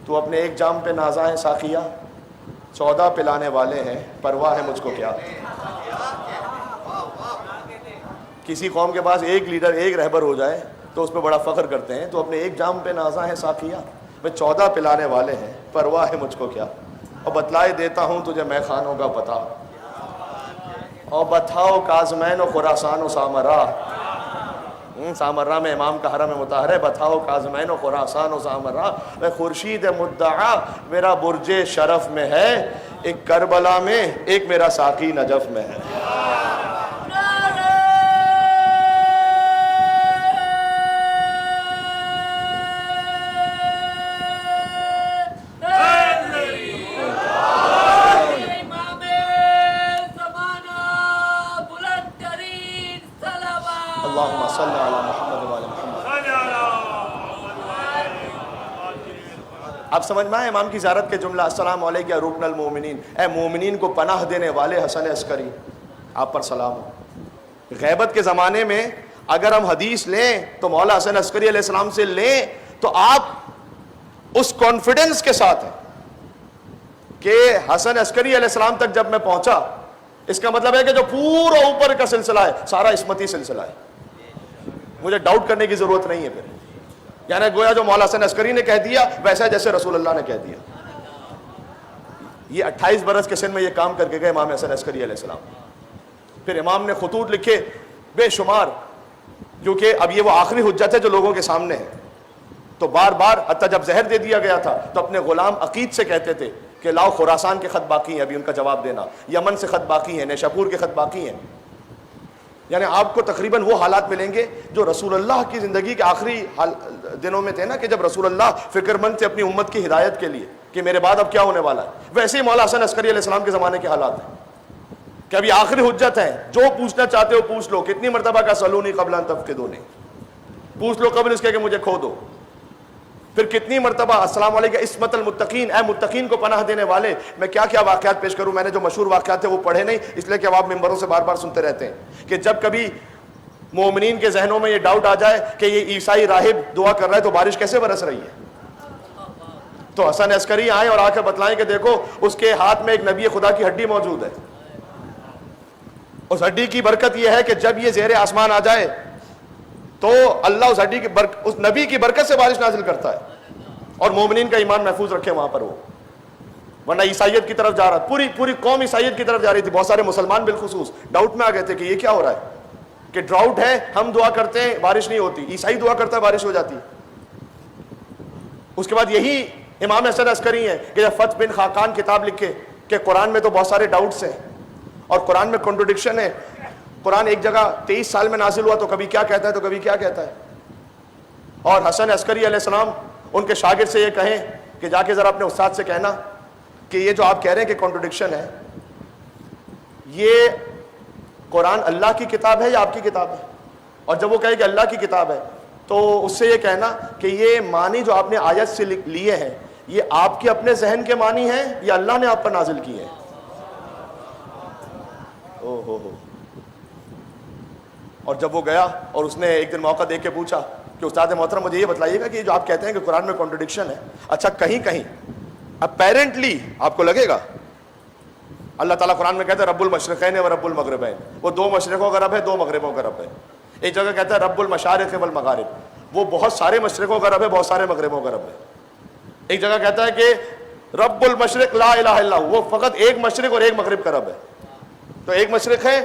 تو اپنے ایک جام پہ نازا ہے ساقیہ، 14 پلانے والے ہیں، پرواہ ہے مجھ کو کیا۔ کسی قوم کے پاس ایک لیڈر، ایک رہبر ہو جائے تو اس پہ بڑا فخر کرتے ہیں، تو اپنے ایک جام پہ نازا ہے ساقیہ، میں 14 پلانے والے ہیں، پرواہ ہے مجھ کو کیا۔ اور بتلائے دیتا ہوں تجھے میں خانوں کا پتہ، اور بتاؤ کاظمین و خراسان و سامرا، سامرا میں امام کا حرم مطہر ہے، بتاؤ کاظمین و خراسان و سامرا، میں خورشید مدعا میرا برج شرف میں ہے، ایک کربلا میں ایک میرا ساقی نجف میں ہے۔ اللہم صلی علی محمد وعلی محمد۔ اب سمجھ میں آئے امام کی زیارت کے جملہ، السلام علیکم یا رکن المومنین، اے مومنین کو پناہ دینے والے حسن عسکری، آپ پر سلام ہو۔ غیبت کے زمانے میں اگر ہم حدیث لیں تو مولا حسن عسکری علیہ السلام سے لیں تو آپ اس کانفیڈنس کے ساتھ ہیں کہ حسن عسکری علیہ السلام تک جب میں پہنچا، اس کا مطلب ہے کہ جو پورا اوپر کا سلسلہ ہے سارا عصمتی سلسلہ ہے، مجھے ڈاؤٹ کرنے کی ضرورت نہیں ہے پھر، یعنی گویا جو مولا حسن عسکری نے کہہ دیا ویسا جیسے رسول اللہ نے کہہ دیا۔ یہ 28 برس کے سن میں یہ کام کر کے گئے امام حسن عسکری علیہ السلام۔ پھر امام نے خطوط لکھے بے شمار، کیونکہ اب یہ وہ آخری حجت ہے جو لوگوں کے سامنے ہے، تو بار بار حتیٰ جب زہر دے دیا گیا تھا تو اپنے غلام عقید سے کہتے تھے کہ لاؤ خراسان کے خط باقی ہیں ابھی ان کا جواب دینا، یمن سے خط باقی ہیں، نیشاپور کے خط باقی ہیں۔ یعنی آپ کو تقریباً وہ حالات ملیں گے جو رسول اللہ کی زندگی کے آخری دنوں میں تھے نا، کہ جب رسول اللہ فکر مند تھے اپنی امت کی ہدایت کے لیے کہ میرے بعد اب کیا ہونے والا ہے، ویسے ہی مولا حسن عسکری علیہ السلام کے زمانے کے حالات ہیں کہ ابھی آخری حجت ہیں، جو پوچھنا چاہتے ہو پوچھ لو۔ کتنی مرتبہ کا سلونی قبل ان تفقدونی، پوچھ لو قبل اس کے کہ مجھے کھو دو۔ پھر کتنی مرتبہ السلام علیکم عصمت المتقین، اے متقین کو پناہ دینے والے۔ میں کیا کیا واقعات پیش کروں، میں نے جو مشہور واقعات تھے وہ پڑھے نہیں، اس لیے کہ اب آپ ممبروں سے بار بار سنتے رہتے ہیں کہ جب کبھی مومنین کے ذہنوں میں یہ ڈاؤٹ آ جائے کہ یہ عیسائی راہب دعا کر رہا ہے تو بارش کیسے برس رہی ہے، تو حسن عسکری آئیں اور آ کر بتلائیں کہ دیکھو اس کے ہاتھ میں ایک نبی خدا کی ہڈی موجود ہے، اس ہڈی کی برکت یہ ہے کہ جب یہ زیر آسمان آ جائے تو اللہ اس ہڈی کی اس نبی کی برکت سے بارش نازل کرتا ہے اور مومنین کا ایمان محفوظ رکھے وہاں پر وہ، ورنہ عیسائیت کی طرف جا رہا، پوری قوم عیسائیت کی طرف جا رہی تھی۔ بہت سارے مسلمان بالخصوص ڈاؤٹ میں آ گئے تھے کہ یہ کیا ہو رہا ہے، کہ ڈراؤٹ ہے، ہم دعا کرتے ہیں بارش نہیں ہوتی، عیسائی دعا کرتا ہے بارش ہو جاتی۔ اس کے بعد یہی امام حسن عسکری ہیں کہ جب فتح بن خاقان کتاب لکھے کہ قرآن میں تو بہت سارے ڈاؤٹس ہیں اور قرآن میں کنٹروڈکشن ہے، قرآن ایک جگہ 23 سال میں نازل ہوا تو کبھی کیا کہتا ہے تو کبھی کیا کہتا ہے، اور حسن عسکری علیہ السلام ان کے شاگرد سے یہ کہیں کہ جا کے ذرا اپنے استاد سے کہنا کہ یہ جو آپ کہہ رہے ہیں کہ کنٹروڈکشن ہے، یہ قرآن اللہ کی کتاب ہے یا آپ کی کتاب ہے؟ اور جب وہ کہے کہ اللہ کی کتاب ہے تو اس سے یہ کہنا کہ یہ معنی جو آپ نے آیت سے لیے ہیں یہ آپ کے اپنے ذہن کے معنی ہیں یا اللہ نے آپ پر نازل کیے ہیں؟ ہو اور جب وہ گیا اور اس نے ایک دن موقع دے کے پوچھا کہ استاد محترم مجھے یہ بتلائیے گا کہ جو آپ کہتے ہیں کہ قرآن میں کنٹروڈکشن ہے، اچھا کہیں اپیرنٹلی آپ کو لگے گا، اللہ تعالیٰ قرآن میں کہتا ہے رب المشرقین و رب المغربین، وہ دو مشرقوں کا رب ہے، دو مغربوں کا رب ہے۔ ایک جگہ کہتا ہے رب المشارق والمغارب، وہ بہت سارے مشرقوں کا رب ہے، بہت سارے مغربوں کا رب ہے۔ ایک جگہ کہتا ہے کہ رب المشرق لا الہ الا ہو، وہ فقط ایک مشرق اور ایک مغرب کا رب ہے۔ تو ایک مشرق ہے،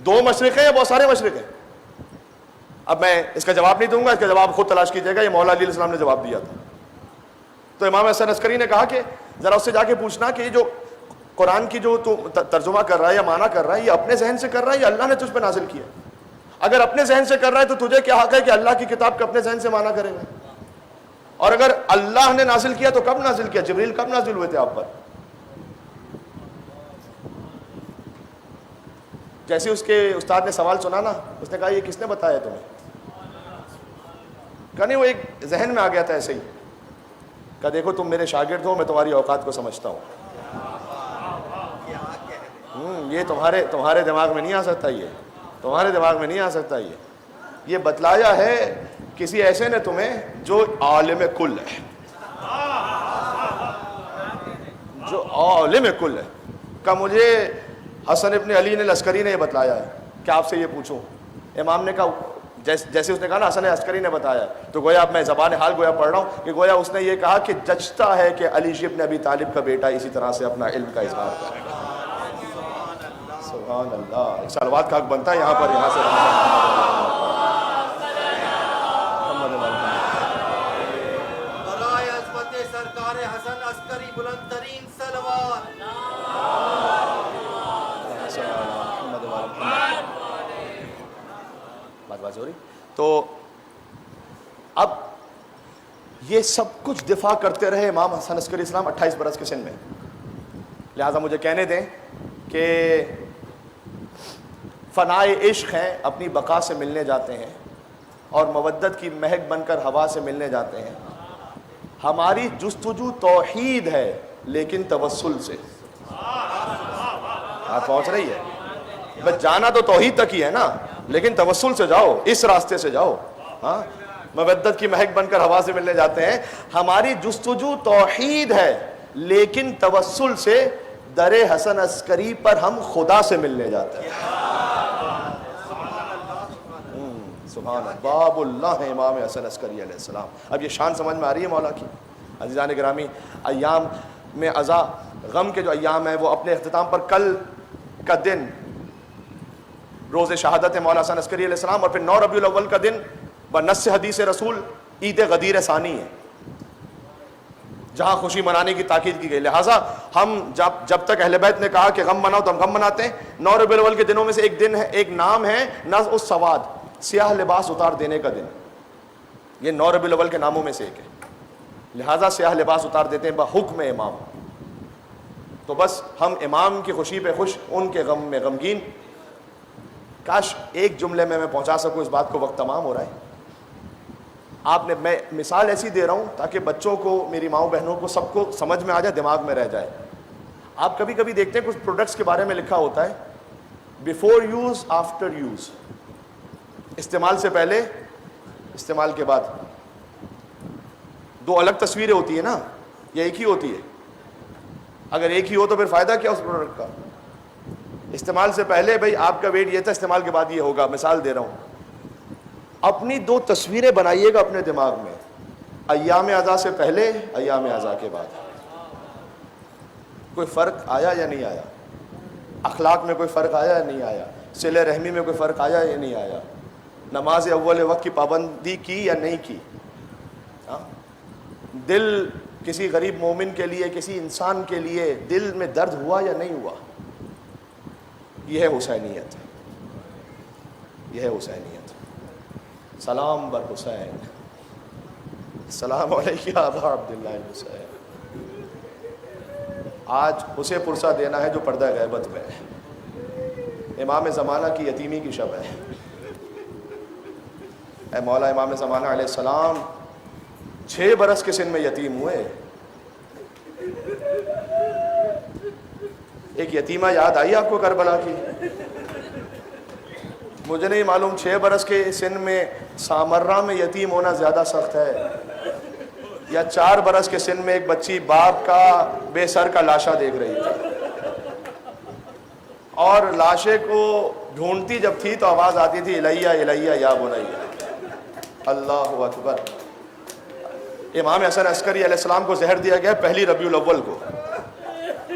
دو مشرق ہیں یا بہت سارے مشرق ہیں؟ اب میں اس کا جواب نہیں دوں گا، اس کا جواب خود تلاش کیجیے گا، یہ مولا علیہ السلام نے جواب دیا تھا۔ تو امام حسن عسکری نے کہا کہ ذرا اس سے جا کے پوچھنا کہ یہ جو قرآن کی جو تو ترجمہ کر رہا ہے یا معنی کر رہا ہے یہ اپنے ذہن سے کر رہا ہے یا اللہ نے تجھ پہ نازل کیا؟ اگر اپنے ذہن سے کر رہا ہے تو تجھے کیا حق ہے کہ اللہ کی کتاب کا اپنے ذہن سے معنی کرے گا؟ اور اگر اللہ نے نازل کیا تو کب نازل کیا؟ جبریل کب نازل ہوئے تھے آپ پر؟ جیسے اس کے استاد نے سوال سنا نا، اس نے کہا یہ کس نے بتایا تمہیں؟ کہا نہیں وہ ایک ذہن میں آ گیا تھا ایسے ہی۔ کہا دیکھو تم میرے شاگرد ہو، میں تمہاری اوقات کو سمجھتا ہوں، یہ تمہارے دماغ میں نہیں آ سکتا، یہ تمہارے دماغ میں نہیں آ سکتا، یہ بتلایا ہے کسی ایسے نے تمہیں جو عالم کل ہے۔ جو عالم کل ہے، کہ مجھے حسن ابن علی نے لشکری نے یہ بتلایا ہے کہ آپ سے یہ پوچھوں. امام نے کہا جیسے اس نے کہا نا حسن عسکری نے بتایا، تو گویا اب میں زبان حال گویا پڑھ رہا ہوں کہ گویا اس نے یہ کہا کہ جچتا ہے کہ علی ابن ابی طالب کا بیٹا اسی طرح سے اپنا علم کا اظہار کرے. سبحان اللہ. ایک صلوات کا حق بنتا ہے یہاں پر، یہاں سے برائے عظمت سرکار حسن عسکری بلند ترین صلوات. بات ہو رہی. تو اب یہ سب کچھ دفاع کرتے رہے امام حسن عسکری اسلام 28 برس کے سن میں. لہٰذا مجھے کہنے دیں کہ فنائے عشق ہیں، اپنی بقا سے ملنے جاتے ہیں اور مودت کی مہک بن کر ہوا سے ملنے جاتے ہیں. ہماری جستجو توحید ہے لیکن توسل سے. آپ پہنچ رہی ہے؟ بس جانا تو توحید تک ہی ہے نا، لیکن توسل سے جاؤ، اس راستے سے جاؤ. ہاں، مودت کی مہک بن کر ہوا سے ملنے جاتے ہیں. ہماری جستجو توحید ہے لیکن توسل سے در حسن عسکری پر ہم خدا سے ملنے جاتے ہیں. سبحان اللہ. باب اللہ ہے امام حسن عسکری علیہ السلام. اب یہ شان سمجھ میں آ رہی ہے مولا کی؟ عزیزان گرامی، ایام میں عزا غم کے جو ایام ہیں وہ اپنے اختتام پر کل کا دن روز شہادت مولا حسن عسکری علیہ السلام اور پھر 9 ربیع الاول کا دن بنص حدیث رسول عید غدیر ثانی ہے، جہاں خوشی منانے کی تاکید کی گئی. لہٰذا ہم جب تک اہل بیت نے کہا کہ غم مناؤ تو ہم غم مناتے ہیں. 9 ربیع الاول کے دنوں میں سے ایک دن ہے، ایک نام ہے نزع السواد، سیاہ لباس اتار دینے کا دن. یہ 9 ربیع الاول کے ناموں میں سے ایک ہے. لہٰذا سیاہ لباس اتار دیتے ہیں بحکم امام. تو بس ہم امام کی خوشی پہ خوش، ان کے غم میں غمگین. کاش ایک جملے میں پہنچا سکوں اس بات کو، وقت تمام ہو رہا ہے. آپ نے، میں مثال ایسی دے رہا ہوں تاکہ بچوں کو، میری ماؤں بہنوں کو، سب کو سمجھ میں آ جائے، دماغ میں رہ جائے. آپ کبھی کبھی دیکھتے ہیں کچھ پروڈکٹس کے بارے میں لکھا ہوتا ہے بیفور یوز، آفٹر یوز، استعمال سے پہلے، استعمال کے بعد. دو الگ تصویریں ہوتی ہیں نا، یہ ایک ہی ہوتی ہے. اگر ایک ہی ہو تو پھر فائدہ کیا اس پروڈکٹ کا؟ استعمال سے پہلے بھائی آپ کا ویٹ یہ تھا، استعمال کے بعد یہ ہوگا. مثال دے رہا ہوں. اپنی دو تصویریں بنائیے گا اپنے دماغ میں، ایام عزا سے پہلے، ایام عزا کے بعد. کوئی فرق آیا یا نہیں آیا؟ اخلاق میں کوئی فرق آیا یا نہیں آیا؟ صلہ رحمی میں کوئی فرق آیا یا نہیں آیا؟ نماز اول وقت کی پابندی کی یا نہیں کی؟ دل کسی غریب مومن کے لیے، کسی انسان کے لیے دل میں درد ہوا یا نہیں ہوا؟ یہ ہے حسینیت، یہ ہے حسینیت. سلام بر حسین، السلام علیکم ابا عبداللہ الحسین. آج اسے پرسہ دینا ہے جو پردہ غیبت میں ہے. امام زمانہ کی یتیمی کی شب ہے. اے مولا، امام زمانہ علیہ السلام 6 برس کے سن میں یتیم ہوئے. ایک یتیمہ یاد آئی آپ کو کربلا کی؟ مجھے نہیں معلوم 6 برس کے سن میں سامرہ میں یتیم ہونا زیادہ سخت ہے یا 4 برس کے سن میں ایک بچی باپ کا بے سر کا لاشا دیکھ رہی تھی اور لاشے کو ڈھونڈتی جب تھی تو آواز آتی تھی الیہ الیہ یا بنیہ. اللہ اکبر. امام حسن عسکری علیہ السلام کو زہر دیا گیا 1 ربیع الاول کو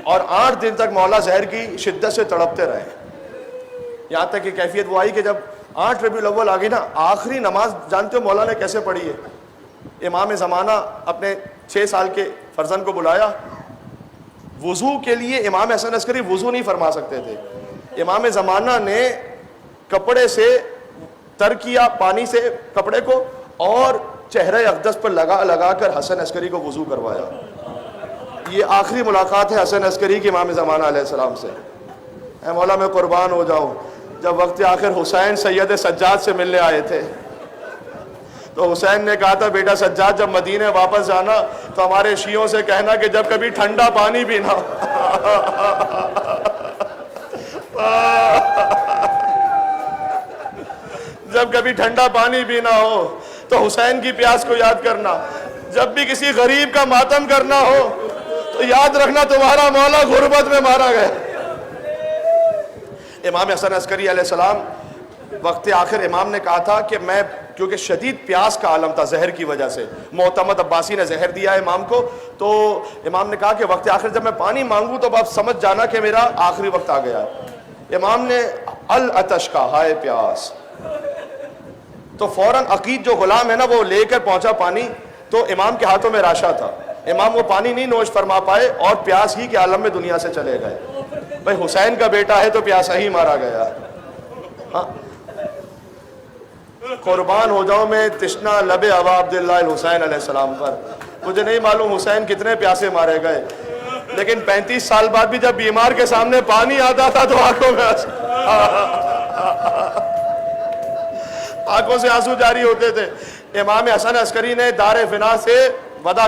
اور 8 دن تک مولا زہر کی شدت سے تڑپتے رہے. یہاں تک کہ کیفیت وہ آئی کہ جب 8 ربیع الاول آ گئی نا، آخری نماز جانتے ہو مولا نے کیسے پڑھی ہے؟ امام زمانہ اپنے 6 سال کے فرزند کو بلایا وضو کے لیے. امام حسن عسکری وضو نہیں فرما سکتے تھے. امام زمانہ نے کپڑے سے تر کیا، پانی سے کپڑے کو، اور چہرہ اقدس پر لگا کر حسن عسکری کو وضو کروایا. یہ آخری ملاقات ہے حسن عسکری کی امام زمانہ علیہ السلام سے. اے مولا میں قربان ہو جاؤں، جب وقت آخر حسین سید سجاد سے ملنے آئے تھے تو حسین نے کہا تھا بیٹا سجاد جب مدینے واپس جانا تو ہمارے شیعوں سے کہنا کہ جب کبھی ٹھنڈا پانی پینا جب کبھی ٹھنڈا پانی پینا ہو تو حسین کی پیاس کو یاد کرنا. جب بھی کسی غریب کا ماتم کرنا ہو یاد رکھنا تمہارا مولا غربت میں مارا گیا۔ امام حسن عسکری علیہ السلام وقت آخر امام نے کہا تھا کہ میں، کیونکہ شدید پیاس کا عالم تھا زہر کی وجہ سے، معتمد عباسی نے زہر دیا امام کو، تو امام نے کہا کہ وقت آخر جب میں پانی مانگوں تو آپ سمجھ جانا کہ میرا آخری وقت آ گیا۔ امام نے العطش کا، ہائے پیاس، تو فوراً عقید جو غلام ہے نا وہ لے کر پہنچا پانی، تو امام کے ہاتھوں میں راشا تھا، امام وہ پانی نہیں نوش فرما پائے اور پیاس ہی کے عالم میں دنیا سے چلے گئے۔ بھائی حسین کا بیٹا ہے تو پیاسا ہی مارا گیا۔ ہاں، قربان ہو جاؤں میں تشنا لب ابا عبداللہ الحسین علیہ السلام پر۔ مجھے نہیں معلوم حسین کتنے پیاسے مارے گئے، لیکن 35 سال بعد بھی جب بیمار کے سامنے پانی آتا تھا تو آنکھوں سے آنسو جاری ہوتے تھے۔ امام حسن عسکری نے دار فنا سے ودا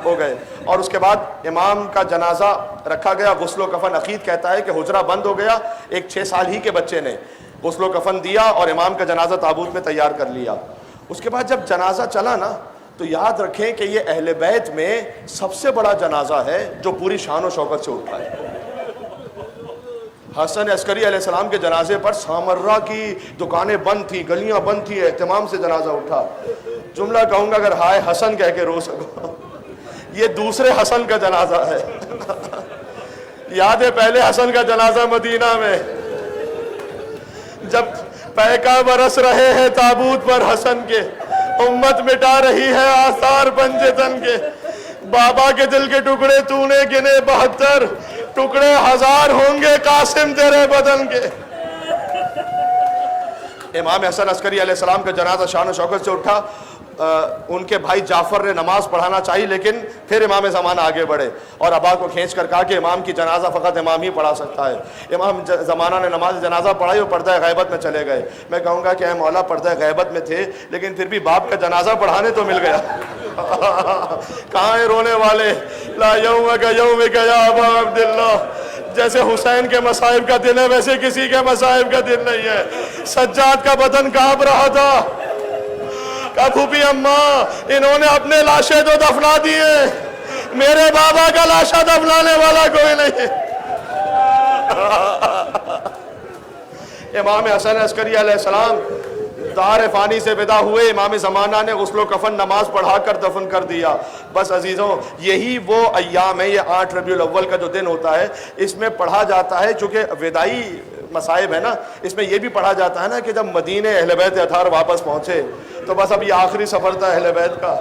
ہو گئے، اور اس کے بعد امام کا جنازہ رکھا گیا، غسل و کفن۔ عقید کہتا ہے کہ حجرہ بند ہو گیا، ایک 6 سال ہی کے بچے نے غسل و کفن دیا اور امام کا جنازہ تابوت میں تیار کر لیا۔ اس کے بعد جب جنازہ چلا نا تو یاد رکھیں کہ یہ اہل بیت میں سب سے بڑا جنازہ ہے جو پوری شان و شوکت سے اٹھا ہے۔ حسن عسکری علیہ السلام کے جنازے پر سامرہ کی دکانیں بند تھی، گلیاں بند تھی، اہتمام سے جنازہ اٹھا۔ جملہ کہوں گا اگر ہائے حسن کہہ کے رو سکو، یہ دوسرے حسن کا جنازہ ہے۔ یاد ہے پہلے حسن کا جنازہ مدینہ میں، جب پیکا برس رہے ہیں تابوت پر حسن کے، امت مٹا رہی ہے آثار پنجے تن کے، بابا کے دل کے ٹکڑے تو نے گنے 72، ٹکڑے 1000 ہوں گے قاسم تیرے بدن کے۔ امام حسن عسکری علیہ السلام کا جنازہ شان و شوکت سے اٹھا۔ ان کے بھائی جعفر نے نماز پڑھانا چاہی، لیکن پھر امام زمانہ آگے بڑھے اور ابا کو کھینچ کر کہا کہ امام کی جنازہ فقط امام ہی پڑھا سکتا ہے۔ امام زمانہ نے نماز جنازہ پڑھائی اور پردہ غیبت میں چلے گئے۔ میں کہوں گا کہ اے مولا پردہ غیبت میں تھے لیکن پھر بھی باپ کا جنازہ پڑھانے تو مل گیا۔ کہاں ہیں رونے والے؟ لا یومک یومک یا ابا عبداللہ، جیسے حسین کے مصائب کا دن ہے ویسے کسی کے مصائب کا دن نہیں ہے۔ سجاد کا بدن کانپ رہا تھا، کہا پھوپھی اماں انہوں نے اپنے لاشیں تو دفنا دیے، میرے بابا کا لاشا دفنانے والا کوئی نہیں۔ امام حسن عسکری علیہ السلام دار فانی سے ودا ہوئے، امام زمانہ نے غسل و کفن نماز پڑھا کر دفن کر دیا۔ بس عزیزوں یہی وہ ایام ہے، یہ 8 ربیع الاول کا جو دن ہوتا ہے اس میں پڑھا جاتا ہے، چونکہ ودائی مصائب ہے نا، اس میں یہ بھی پڑھا جاتا ہے نا کہ جب مدینے اہل بیت اطہار واپس پہنچے تو بس اب یہ آخری سفر تھا اہل بیت کا۔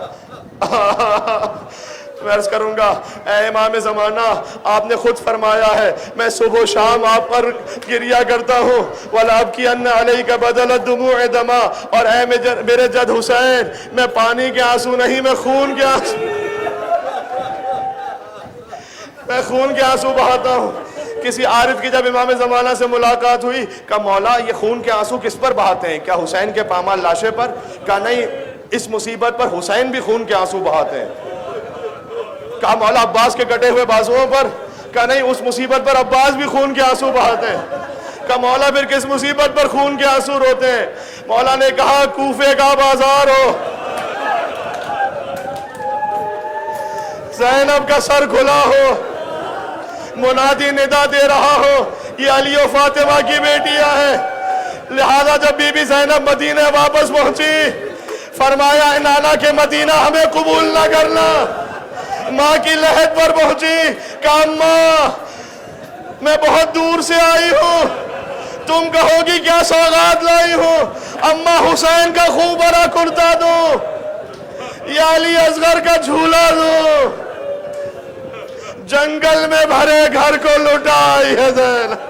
میں عرض کروں گا اے امام زمانہ، آپ نے خود فرمایا ہے میں صبح و شام آپ پر گریا کرتا ہوں، وَلَأَبْكِيَنَّ عَلَيْكَ بَدَلَ الدُّمُوعِ دَمًا، اور اے میرے جد حسین میں پانی کے آنسو نہیں، میں خون کے آنسو، میں خون کے آنسو بہاتا ہوں۔ کسی عارف کی جب امام زمانہ سے ملاقات ہوئی، کہا مولا یہ خون کے آنسو کس پر بہاتے ہیں؟ کیا حسین کے پامال لاشے پر؟ کہا نہیں، اس مصیبت پر حسین بھی خون کے آنسو بہاتے ہیں۔ کہا مولا عباس کے کٹے ہوئے بازوؤں پر؟ کہا نہیں، اس مصیبت پر عباس بھی خون کے آنسو بہاتے ہیں۔ کہا مولا پھر کس مصیبت پر خون کے آنسو روتے ہیں؟ مولا نے کہا کوفے کا بازار ہو، زینب کا سر کھلا ہو، منادی ندا دے رہا ہو یہ علی و فاطمہ کی بیٹیاں ہیں، لہذا جب بی بی زینب مدینہ واپس پہنچی فرمایا اے نانا کے مدینہ ہمیں قبول نہ کرنا۔ ماں کی لحد پر پہنچی، کہا اماں میں بہت دور سے آئی ہوں، تم کہو گی کیا سوغات لائی ہوں؟ اماں حسین کا خوب بڑا کرتا دو یا علی اصغر کا جھولا دو، جنگل میں بھرے گھر کو لٹائی ہے زینب،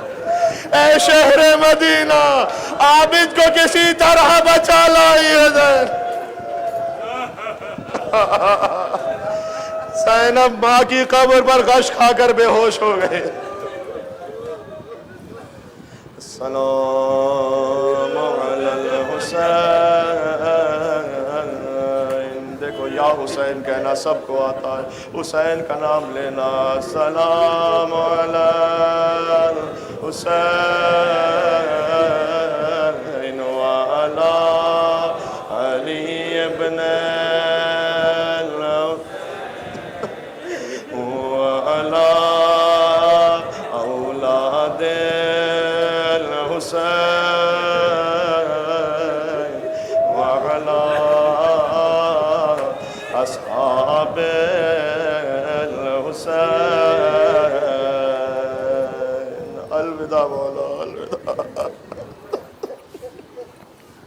اے شہر مدینہ عابد کو کسی طرح بچا لائی ہے زینب۔ زینب ماں کی قبر پر غش کھا کر بے ہوش ہو گئے۔ سلام علی الحسین، دیکھو یا حسین کہنا سب کو آتا ہے، حسین کا نام لینا، سلام علی الحسین وعلی علی ابن على أصحاب الحسين. الوداع مولا، الوداع.